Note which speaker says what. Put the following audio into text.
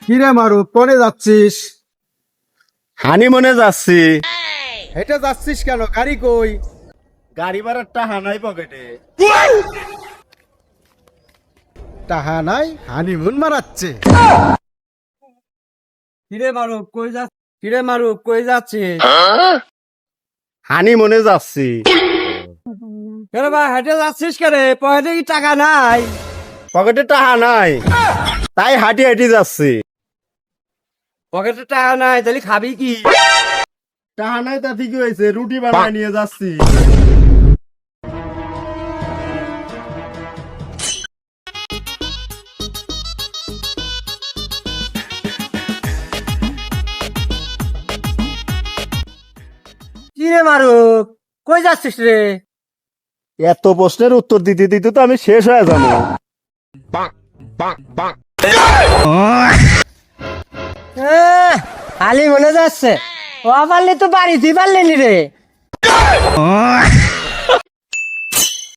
Speaker 1: কিরে মারু কোনে যাচ্ছিস?
Speaker 2: হানিমুনে যাচ্ছি।
Speaker 1: হেঁটে যাচ্ছিস কেন? গাড়ি কই?
Speaker 2: গাড়ি ভাড়ার টাকা নাই পকেটে।
Speaker 1: টাহা নাই, হানিমুন মারাচ্ছে। কিরে মারু কই যা কিরে মারু কই যাচ্ছিস?
Speaker 2: হানিমুনে যাচ্ছি।
Speaker 1: কেন ভাই হেঁটে যাচ্ছিস কেন? পকেটে কি টাকা নাই?
Speaker 2: পকেটে টাকা নাই, তাই হাঁটি হাঁটি যাচ্ছি।
Speaker 1: পকেটে টাকা নাই তাহলে খাবি কি?
Speaker 2: টাকা নাই তা ঠিকই হয়েছে, রুটি বানায় নিয়ে যাচ্ছি।
Speaker 1: কিরে মারু কই যাচ্ছিস রে?
Speaker 2: এত প্রশ্নের উত্তর দিতে দিতে তো আমি শেষ হয়ে যাবো।
Speaker 3: খালি মনে যাচ্ছে ও পারলে তো বাড়িতেই পারলেনি রে।